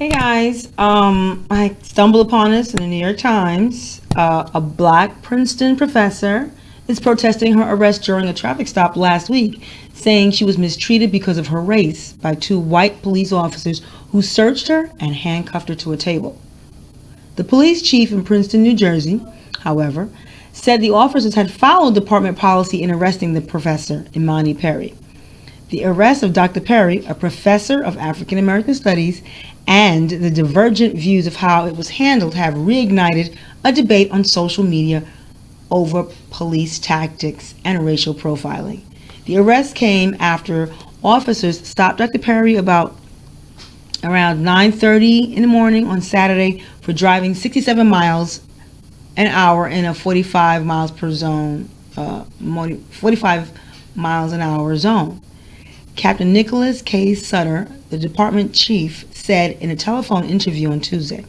Hey guys, I stumbled upon this in the New York Times. A black Princeton professor is protesting her arrest during a traffic stop last week, saying she was mistreated because of her race by two white police officers who searched her and handcuffed her to a table. The police chief in Princeton, New Jersey, however, said the officers had followed department policy in arresting the professor, Imani Perry. The arrest of Dr. Perry, a professor of African American Studies, and the divergent views of how it was handled have reignited a debate on social media over police tactics and racial profiling. The arrest came after officers stopped Dr. Perry around 9:30 in the morning on Saturday for driving 67 miles an hour in a 45 miles an hour zone. Captain Nicholas K. Sutter, the department chief, said in a telephone interview on Tuesday.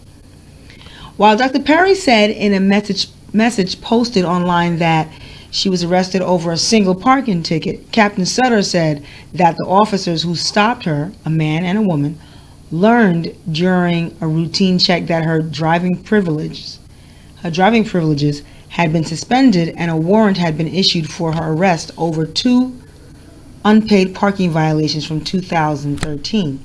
While Dr. Perry said in a message posted online that she was arrested over a single parking ticket, Captain Sutter said that the officers who stopped her, a man and a woman, learned during a routine check that her driving privileges had been suspended and a warrant had been issued for her arrest over two unpaid parking violations from 2013.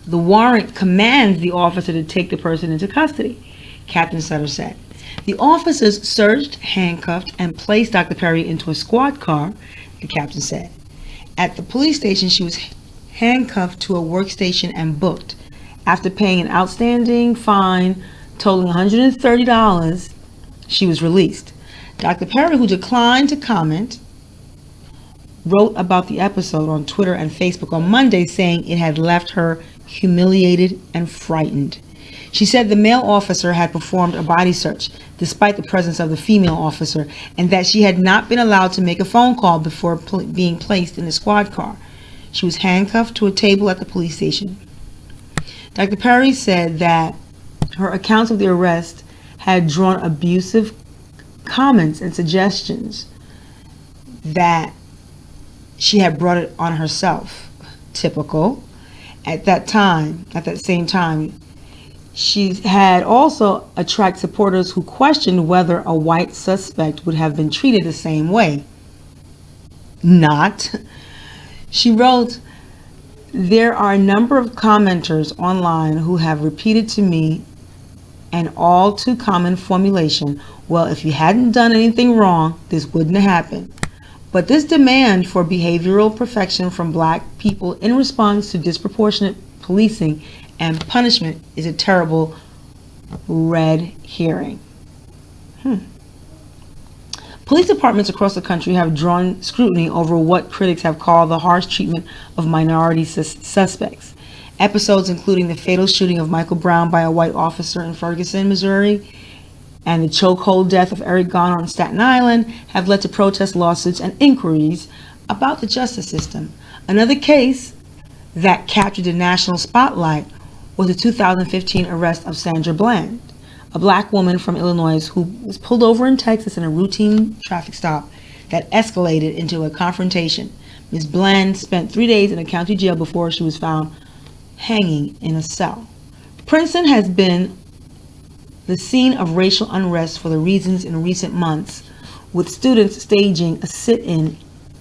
The warrant commands the officer to take the person into custody, Captain Sutter said. The officers searched, handcuffed, and placed Dr. Perry into a squad car, the captain said. At the police station, she was handcuffed to a workstation and booked. After paying an outstanding fine totaling $130, she was released. Dr. Perry, who declined to comment, wrote about the episode on Twitter and Facebook on Monday, saying it had left her humiliated and frightened. She said the male officer had performed a body search despite the presence of the female officer, and that she had not been allowed to make a phone call before being placed in the squad car. She was handcuffed to a table at the police station. Dr. Perry said that her accounts of the arrest had drawn abusive comments and suggestions that she had brought it on herself. Typical. At that same time, she had also attracted supporters who questioned whether a white suspect would have been treated the same way. Not. She wrote, "There are a number of commenters online who have repeated to me an all too common formulation, well, if you hadn't done anything wrong, this wouldn't have happened. But this demand for behavioral perfection from black people in response to disproportionate policing and punishment is a terrible red herring." Police departments across the country have drawn scrutiny over what critics have called the harsh treatment of minority suspects. Episodes including the fatal shooting of Michael Brown by a white officer in Ferguson, Missouri, and the chokehold death of Eric Garner on Staten Island have led to protest lawsuits and inquiries about the justice system. Another case that captured the national spotlight was the 2015 arrest of Sandra Bland, a black woman from Illinois who was pulled over in Texas in a routine traffic stop that escalated into a confrontation. Ms. Bland spent 3 days in a county jail before she was found hanging in a cell. Princeton has been the scene of racial unrest for the reasons in recent months, with students staging a sit-in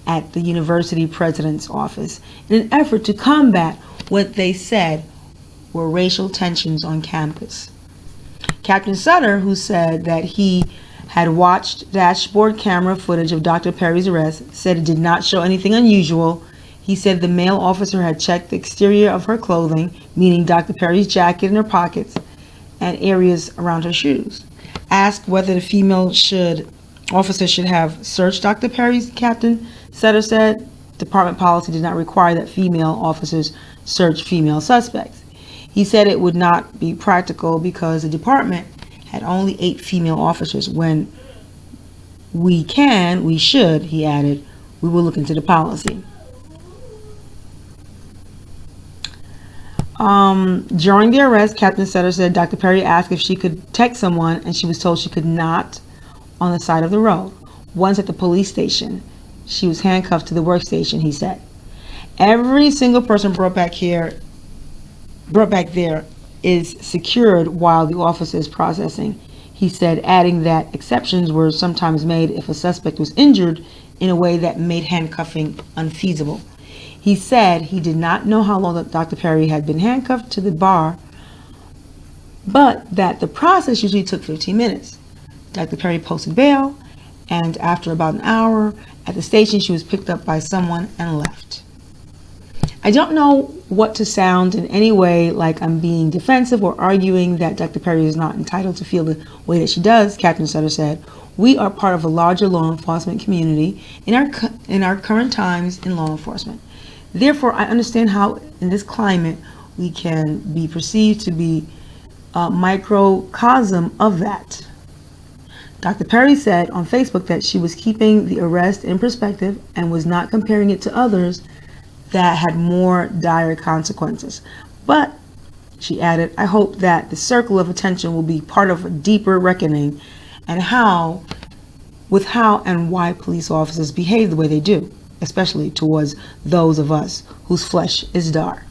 at the university president's office in an effort to combat what they said were racial tensions on campus. Captain Sutter, who said that he had watched dashboard camera footage of Dr. Perry's arrest, said it did not show anything unusual. He said the male officer had checked the exterior of her clothing, meaning Dr. Perry's jacket and her pockets, and areas around her shoes. Asked whether the female officer should have searched Dr. Perry's, Captain Sutter said department policy did not require that female officers search female suspects. He said it would not be practical because the department had only 8 female officers. When we should, he added, we will look into the policy. During the arrest, Captain Sutter said Dr. Perry asked if she could text someone, and she was told she could not on the side of the road. Once at the police station, she was handcuffed to the workstation, he said. Every single person brought back here brought back there is secured while the officer is processing. He said, adding that exceptions were sometimes made if a suspect was injured in a way that made handcuffing unfeasible. He said he did not know how long Dr. Perry had been handcuffed to the bar, but that the process usually took 15 minutes. Dr. Perry posted bail, and after about an hour at the station, she was picked up by someone and left. I don't know what to sound in any way like I'm being defensive or arguing that Dr. Perry is not entitled to feel the way that she does, Captain Sutter said. We are part of a larger law enforcement community in our current times in law enforcement. Therefore, I understand how in this climate we can be perceived to be a microcosm of that. Dr. Perry said on Facebook that she was keeping the arrest in perspective and was not comparing it to others that had more dire consequences. But, she added, I hope that the circle of attention will be part of a deeper reckoning and how and why police officers behave the way they do, especially towards those of us whose flesh is dark.